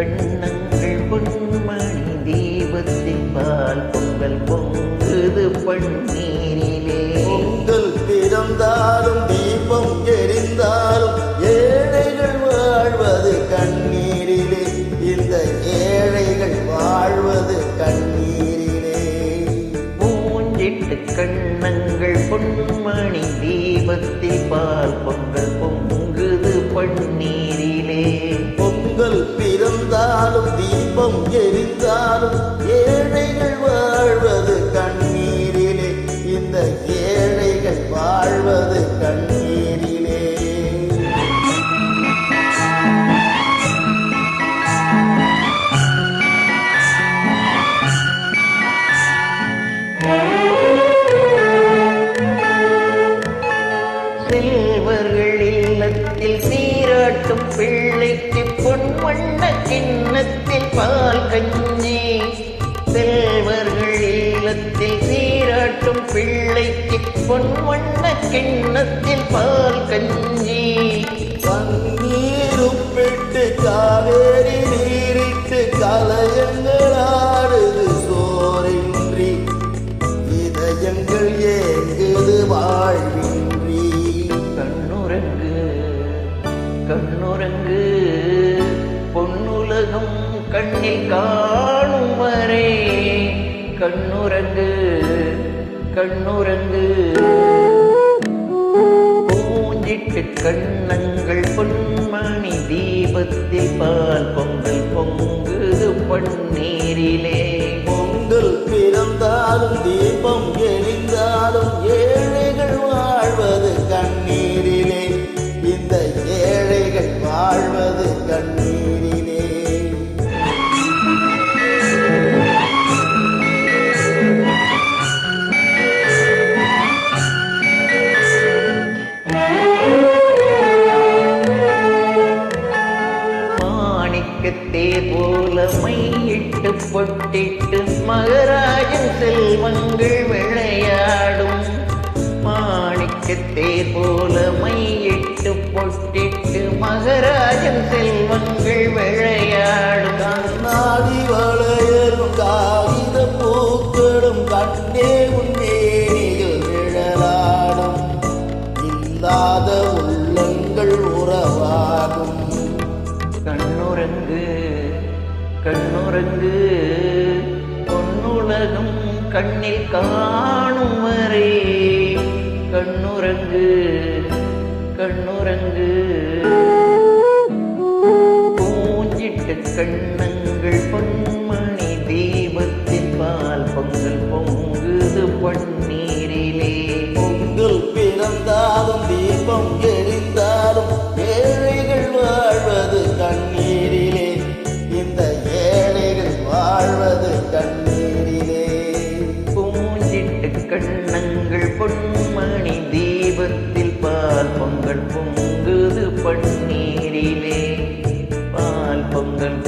கண்ணங்கள் பொன்மணி தீபத்தில் பால் பொங்கல் பொங்குது பன்னீரிலே. பொங்கல் பிறந்தாலும் தீபம் எரிந்தாலும் ஏழைகள் வாழ்வது கண்ணீரிலே. இந்த ஏழைகள் வாழ்வது கண்ணீரிலே. பூஞ்சிட்டு கண்ணங்கள் பொன்மணி தீபத்தில் பால் பொங்கல் பொங்குது பன்னீரிலே. பொங்கல் பிறந்தாலும் தீபம் எரிந்தாலும் ஏழைகள் வாழ்வது கண்ணீரிலே. இந்த ஏழைகள் வாழ்வது கண்ணீரிலே. செல்வர்கள் இல்லத்தில் சீராட்டும் பிள்ளைக்கு பொன்வண்ண கிண்ணத்தில் பால் கஞ்சி. செல்வர்கள் இல்லத்தில் சீராட்டும் பிள்ளைக்கு பொன்வண்ண கிண்ணத்தில் பால் கஞ்சி. பன்னீருப்பிட்டு காவேரி நீரிட்டு கலயங்கள் ஆடுது சோரின்றி. இதயங்கள் ஏங்குது வாழ்வின்றி. கண்ணுறங்கு கண்ணுறங்கு பொன்னுலகம் கண்ணில் காணும் வரை. கண்ணுறங்கு கண்ணுறங்கு பூஞ்சிட்டு கண்ணங்கள் பொன்மணி தீபத்தில் பால் பொங்கல் பொங்குது பன்னீரிலே. பொங்கல் பிறந்தாலும் தீபம் எரிந்தாலும் ஏழைகள் வாழ்வது கண்ணீரிலே. இந்த ஏழைகள் வாழ்வது கண்ணீரிலே. மாணிக்கத்தே போல மையிட்டு பொட்டிட்டு மகராஜன் செல்வங்கள் விளையாடும். மாணிக்கத்தே போல மையிட்டு பொட்டிட்டு மகராஜன் செல்வங்கள் விளையாடும். கண்ணாடி வளையலும் காகித பூக்களும் கண்ணே உன்னேனிகள் நிழலாடும். இல்லாத உள்ளங்கள் உறவாகும். கண்ணுறங்கு கண்ணுறங்கு பொன்னுலகம் கண்ணில் காணும் வரை. கண்ணுறங்கு கண்ணுறங்கு பூஞ்சிட்டு கண்ணங்கள் பொன்மணி தீபத்தில் பால் பொங்கல் பொங்குது பன்னீரிலே. பொங்கல் பிறந்தாலும் தீபம் எரிந்தாலும் ஏழைகள் வாழ்வது கண்ணீரிலே. இந்த ஏழைகள் வாழ்வது கண்ணீரிலே. பூஞ்சிட்டு கண்ணங்கள் பொன்மணி தீபத்தில் பால் பொங்கல் பொங்குது பன்னீரிலே. பால் பொங்கல்